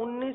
19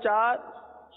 4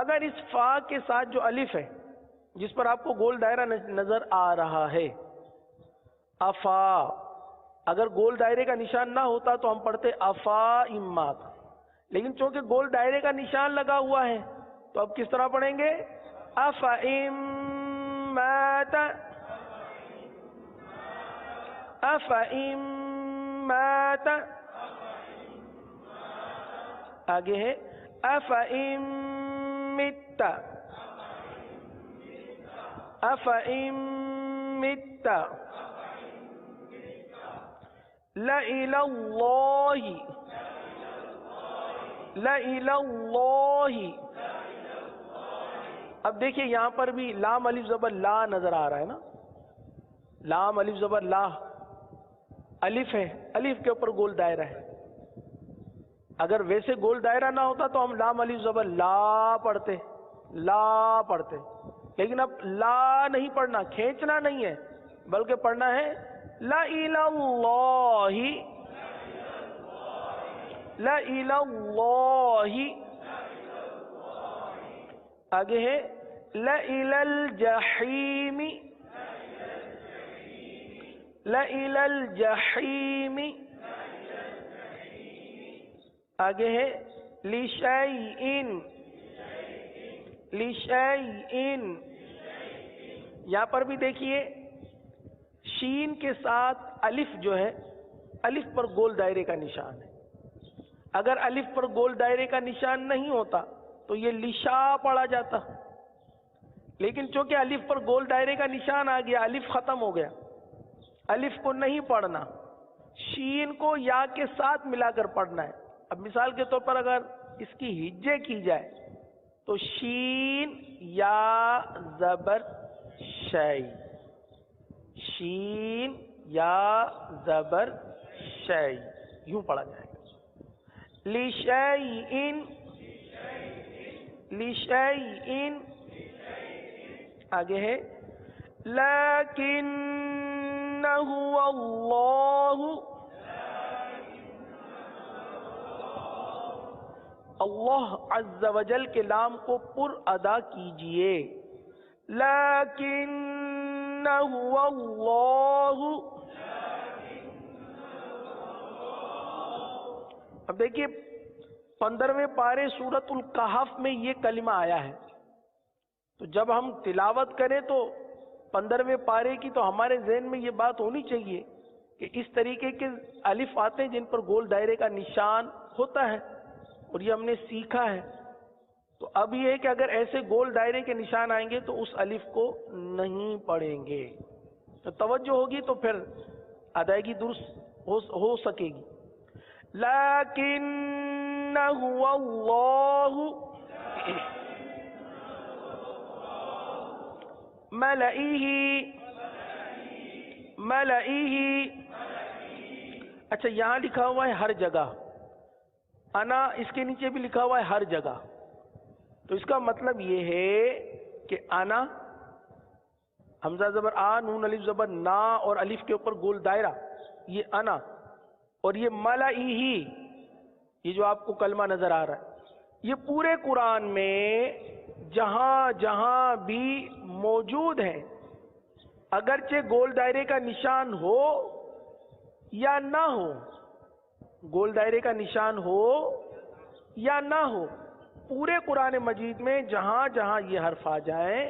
اگر اس فا کے ساتھ جو الف ہے جس پر آپ کو گول دائرہ نظر آ رہا ہے افا، اگر گول دائرے کا نشان نہ ہوتا تو ہم پڑھتے افا اما کا، لیکن چونکہ گول دائرے کا نشان لگا ہوا ہے تو اب کس طرح پڑھیں گے؟ افا امات، افا امات، آگے ہے افا امت، افا امت، لَإِلَى اللَّهِ، لَإِلَى اللَّهِ۔ اب دیکھیے یہاں پر بھی لام الف زبر لا نظر آ رہا ہے نا، لام الف زبر لا، الف ہے، الف کے اوپر گول دائرہ ہے، اگر ویسے گول دائرہ نہ ہوتا تو ہم لام الف زبر لا پڑھتے، لا پڑھتے، لیکن اب لا نہیں پڑھنا، کھینچنا نہیں ہے، بلکہ پڑھنا ہے لَإِلَى اللَّهِ، لَإِلَى اللَّهِ، آگے ہے لَإِلَى الْجَحِيمِ، لَإِلَى الْجَحِيمِ، آگے ہے لِشَيْءٍ، لِشَيْءٍ، یہاں پر بھی دیکھیے شین کے ساتھ الف جو ہے، الف پر گول دائرے کا نشان ہے، اگر الف پر گول دائرے کا نشان نہیں ہوتا تو یہ لشا پڑھا جاتا، لیکن چونکہ الف پر گول دائرے کا نشان آ گیا، الف ختم ہو گیا، الف کو نہیں پڑھنا، شین کو یا کے ساتھ ملا کر پڑھنا ہے۔ اب مثال کے طور پر اگر اس کی ہجے کی جائے تو شین یا زبر شی، شین یا زبر شی، یوں پڑھا جائے گا، لِشَيْءٍ، لِشَيْءٍ، آگے ہے لَكِنَّهُ اللَّهُ، اللہ عز و جل کے لام کو پر ادا کیجئے، لَكِنَّهُ اللَّهُ۔ اب دیکھیے 15ویں پارے سورۃ الکہف میں یہ کلمہ آیا ہے، تو جب ہم تلاوت کریں تو 15ویں پارے کی تو ہمارے ذہن میں یہ بات ہونی چاہیے کہ اس طریقے کے الف آتے ہیں جن پر گول دائرے کا نشان ہوتا ہے، اور یہ ہم نے سیکھا ہے۔ تو اب یہ ہے کہ اگر ایسے گول دائرے کے نشان آئیں گے تو اس الف کو نہیں پڑھیں گے، تو توجہ ہوگی تو پھر ادائیگی درست ہو سکے گی۔ لَكِنَّهُ اللَّهُ مَلَئِهِ، مَلَئِهِ، اچھا یہاں لکھا ہوا ہے ہر جگہ، انا اس کے نیچے بھی لکھا ہوا ہے ہر جگہ، تو اس کا مطلب یہ ہے کہ انا، حمزہ زبر آ، نون الف زبر نا اور الف کے اوپر گول دائرہ، یہ انا، اور یہ ملئہ، یہ جو آپ کو کلمہ نظر آ رہا ہے، یہ پورے قرآن میں جہاں جہاں بھی موجود ہے، اگرچہ گول دائرے کا نشان ہو یا نہ ہو، گول دائرے کا نشان ہو یا نہ ہو، پورے قرآن مجید میں جہاں جہاں یہ حرف آ جائیں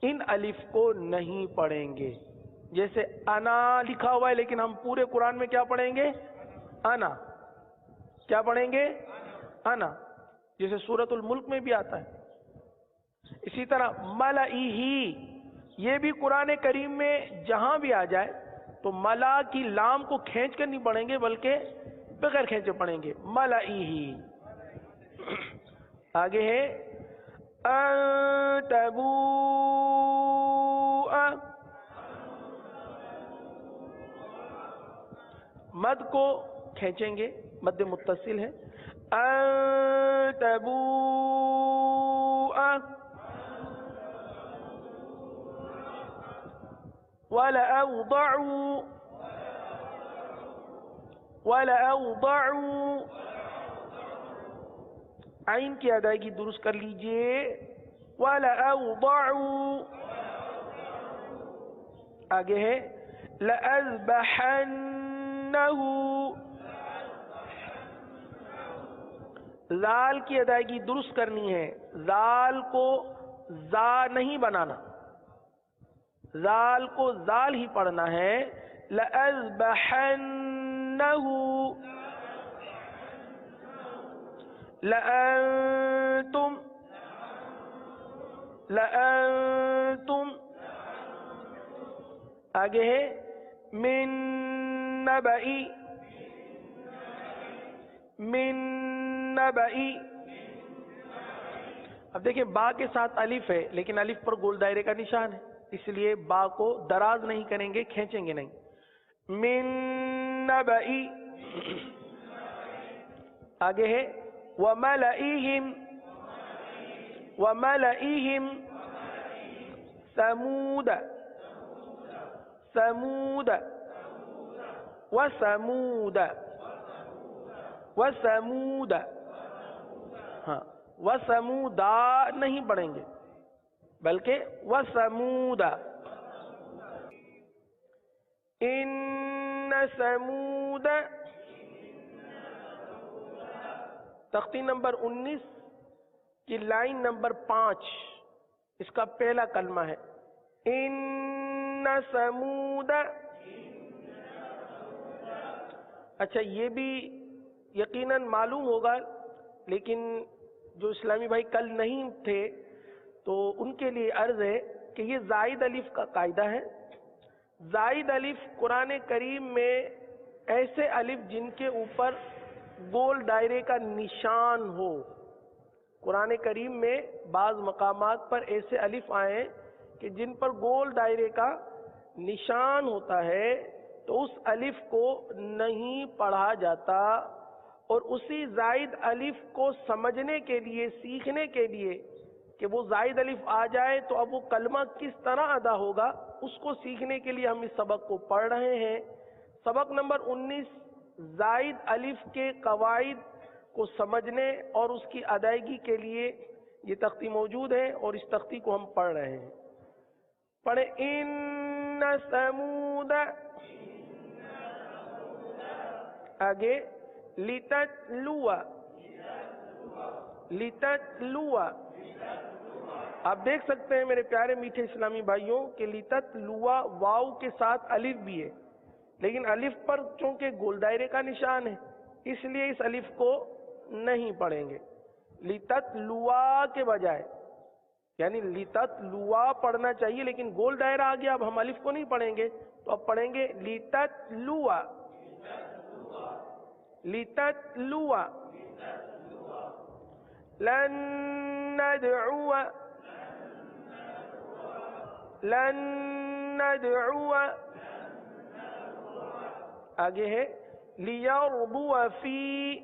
ان الف کو نہیں پڑھیں گے۔ جیسے انا لکھا ہوا ہے لیکن ہم پورے قرآن میں کیا پڑھیں گے؟ انا، کیا پڑھیں گے؟ انا، جیسے سورۃ الملک میں بھی آتا ہے۔ اسی طرح ملئہ، یہ بھی قرآن کریم میں جہاں بھی آ جائے تو ملا کی لام کو کھینچ کر نہیں پڑھیں گے بلکہ بغیر کھینچے پڑھیں گے، ملئہ۔ آگے ہے تبوء، مد کو کھینچیں گے، مد متصل ہے، تبوء وَلَأَوْضَعُوا، وَلَأَوْضَعُوا، عین کی ادائیگی درست کر لیجئے. وَلَأَوْضَعُوا. آگے ہے لَأَذْبَحَنَّهُ. زال کی ادائیگی درست کرنی ہے. زال کو زا نہیں بنانا, زال کو زال ہی پڑھنا ہے. لَأَذْبَحَنَّهُ. لَأَنْتُمْ. لَأَنْتُمْ. آگے ہے مِن نَبَإِ. مِن نَبَإِ. اب دیکھیں با کے ساتھ الف ہے لیکن الف پر گول دائرے کا نشان ہے, اس لیے با کو دراز نہیں کریں گے, کھینچیں گے نہیں. مِن نَبَإِ. آگے ہے وَمَلَئِهِمْ. وَمَلَئِهِمْ. ثَمُودَ. ثَمُودَ. وَثَمُودَ. وَثَمُودَ. ہاں وَثَمُودَ نہیں پڑھیں گے بلکہ وَثَمُودَ. إِنَّ ثَمُودَ. تختی نمبر 19 کی لائن نمبر 5 اس کا پہلا کلمہ ہے إِنَّ ثَمُودَ. اچھا یہ بھی یقیناً معلوم ہوگا لیکن جو اسلامی بھائی کل نہیں تھے تو ان کے لیے عرض ہے کہ یہ زائد الف کا قاعدہ ہے. زائد الف قرآن کریم میں ایسے الف جن کے اوپر گول دائرے کا نشان ہو. قرآن کریم میں بعض مقامات پر ایسے الف آئے کہ جن پر گول دائرے کا نشان ہوتا ہے تو اس الف کو نہیں پڑھا جاتا, اور اسی زائد الف کو سمجھنے کے لیے, سیکھنے کے لیے کہ وہ زائد الف آ جائے تو اب وہ کلمہ کس طرح ادا ہوگا, اس کو سیکھنے کے لیے ہم اس سبق کو پڑھ رہے ہیں. سبق نمبر 19 زائد الف کے قواعد کو سمجھنے اور اس کی ادائیگی کے لیے یہ تختی موجود ہے اور اس تختی کو ہم پڑھ رہے ہیں. پڑھیں إِنَّ ثَمُودَ. آگے لِتَتْلُوَ. لِتَتْلُوَ. آپ دیکھ سکتے ہیں میرے پیارے میٹھے اسلامی بھائیوں کہ لِتَتْلُوَ واو کے ساتھ الف بھی ہے لیکن الف پر چونکہ گول دائرے کا نشان ہے اس لیے اس الف کو نہیں پڑھیں گے. لِتَتْلُوَ کے بجائے یعنی لِتَتْلُوَ پڑھنا چاہیے لیکن گول دائرہ آ گیا, اب ہم الف کو نہیں پڑھیں گے تو اب پڑھیں گے لِتَتْلُوَ. لِتَتْلُوَ. لَن نَّدْعُوَ. لَن نَّدْعُوَ. آگے ہے لِيَرْبُوَ فِي.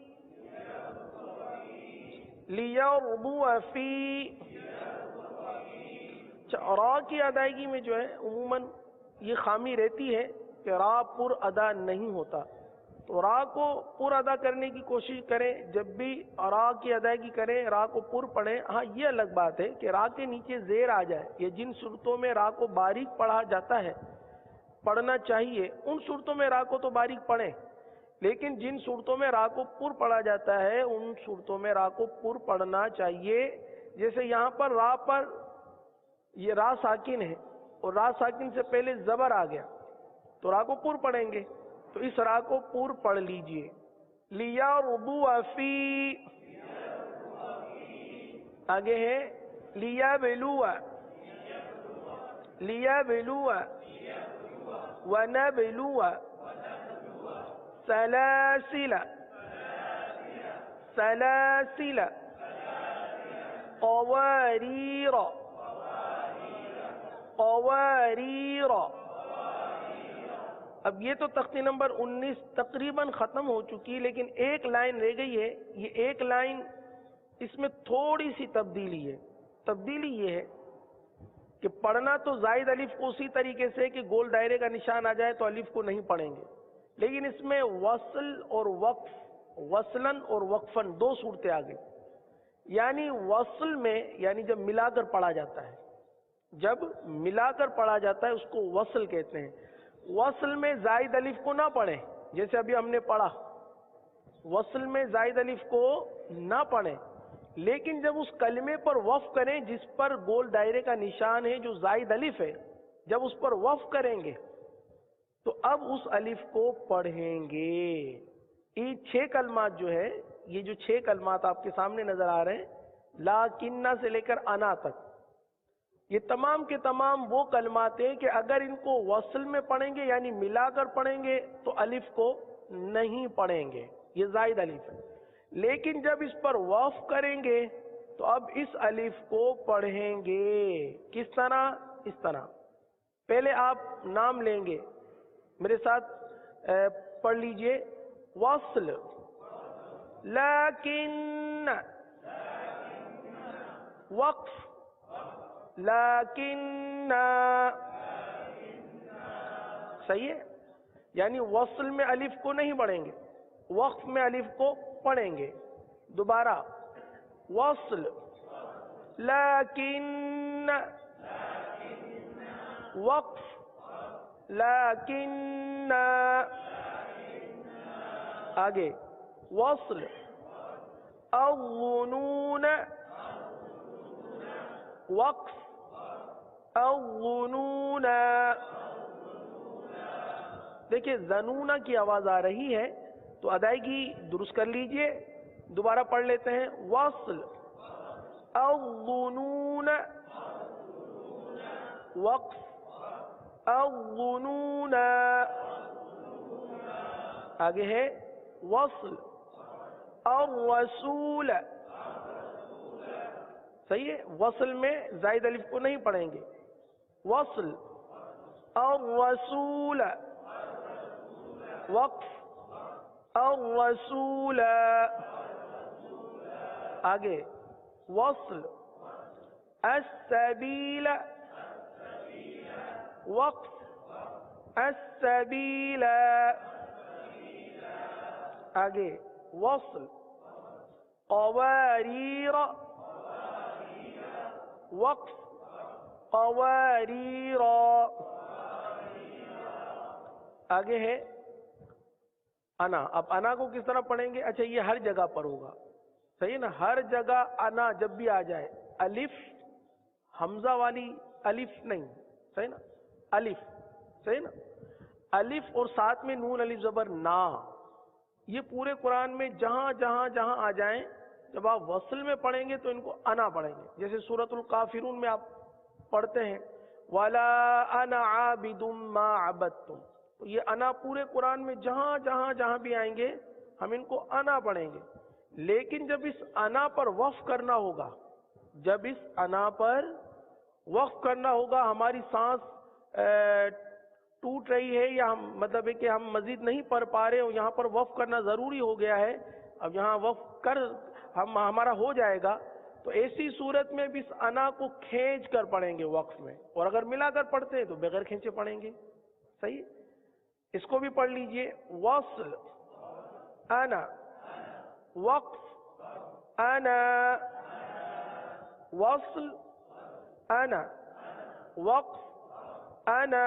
لِيَرْبُوَ فِي. را کی ادائیگی میں جو ہے عموماً یہ خامی رہتی ہے کہ را پر ادا نہیں ہوتا, تو را کو پر ادا کرنے کی کوشش کریں. جب بھی را کی ادائیگی کریں را کو پر پڑھیں. ہاں یہ الگ بات ہے کہ را کے نیچے زیر آ جائے, یہ جن صورتوں میں را کو باریک پڑھا جاتا ہے پڑھنا چاہیے ان صورتوں میں را کو تو باریک پڑھیں, لیکن جن صورتوں میں را کو پر پڑھا جاتا ہے ان صورتوں میں را کو پر پڑھنا چاہیے. جیسے یہاں پر را پر یہ را ساکن ہے اور را ساکن سے پہلے زبر آ گیا تو را کو پر پڑھیں گے, تو اس را کو پر پڑھ لیجئے. لِيَرْبُوَ فِي. آگے ہے لِيَبْلُوَ. لِيَبْلُوَ. وَنَبْلُوَ. سَلَاسِلَ. سَلَاسِلَ. قَوَارِيرَ. قَوَارِيرَ. اب یہ تو تختی نمبر 19 تقریباً ختم ہو چکی, لیکن ایک لائن رہ گئی ہے. یہ ایک لائن اس میں تھوڑی سی تبدیلی ہے. تبدیلی یہ ہے کہ پڑھنا تو زائد الف کو اسی طریقے سے کہ گول دائرے کا نشان آ جائے تو الف کو نہیں پڑھیں گے, لیکن اس میں وصل اور وقف, وصلاً اور وقفاً دو صورتیں آ گئی. یعنی وصل میں، یعنی جب ملا کر پڑھا جاتا ہے، جب ملا کر پڑھا جاتا ہے اس کو وصل کہتے ہیں. وصل میں زائد الف کو نہ پڑھیں، جیسے ابھی ہم نے پڑھا، وصل میں زائد الف کو نہ پڑھیں، لیکن جب اس کلمے پر وقف کریں جس پر گول دائرے کا نشان ہے جو زائد الف ہے، جب اس پر وقف کریں گے تو اب اس الف کو پڑھیں گے. یہ 6 کلمات جو ہے، یہ جو 6 کلمات آپ کے سامنے نظر آ رہے ہیں، لاکنہ سے لے کر انا تک، یہ تمام کے تمام وہ کلمات ہیں کہ اگر ان کو وصل میں پڑھیں گے یعنی ملا کر پڑھیں گے تو الف کو نہیں پڑھیں گے، یہ زائد الف ہے. لیکن جب اس پر وقف کریں گے تو اب اس الف کو پڑھیں گے. کس طرح؟ اس طرح. پہلے آپ نام لیں گے، میرے ساتھ پڑھ لیجئے. وصل، لیکن، وقف، لیکن. صحیح ہے؟ یعنی وصل میں الف کو نہیں پڑھیں گے، وقف میں الف کو پڑھیں گے. دوبارہ، وصل، لیکن، وقف، لیکن. آگے، وصل، الظنون، وقف، الظنون. دیکھیں ظنون کی آواز آ رہی ہے تو ادائیگی درست کر لیجئے. دوبارہ پڑھ لیتے ہیں. وصل، الظنون، وقف، الظنون. آگے ہے وصل، الرسول. صحیح ہے؟ وصل میں زائد الف کو نہیں پڑھیں گے. وصل، الرسول، وقف، الرسول. آگے، وصل، السبیل، وقف، السبیل. آگے، وصل، قواریر، وقف، قواریر. آگے ہے انا. اب انا کو کس طرح پڑھیں گے؟ اچھا، یہ ہر جگہ پر ہوگا، صحیح نا؟ ہر جگہ انا جب بھی آ جائے، الف حمزہ والی الف نہیں، صحیح نا؟ الف، صحیح نا؟ الف اور ساتھ میں نون الف زبر نا. یہ پورے قرآن میں جہاں جہاں جہاں آ جائیں، جب آپ وصل میں پڑھیں گے تو ان کو انا پڑھیں گے. جیسے سورۃ الکافرون میں آپ پڑھتے ہیں وَلَا أَنَا عَابِدٌ مَّا عَبَدتُّمْ. تو یہ انا پورے قرآن میں جہاں جہاں جہاں بھی آئیں گے ہم ان کو انا پڑھیں گے. لیکن جب اس انا پر وقف کرنا ہوگا، جب اس انا پر وقف کرنا ہوگا، ہماری سانس ٹوٹ رہی ہے یا مطلب ہے کہ ہم مزید نہیں پڑھ پا رہے، اور یہاں پر وقف کرنا ضروری ہو گیا ہے، اب یہاں وقف کر ہمارا ہو جائے گا، تو ایسی صورت میں بھی اس انا کو کھینچ کر پڑھیں گے وقف میں. اور اگر ملا کر پڑھتے ہیں تو بغیر کھینچے پڑھیں گے. صحیح؟ اس کو بھی پڑھ لیجئے. وصل، انا، وقف، انا، وصل، انا، وقف، انا.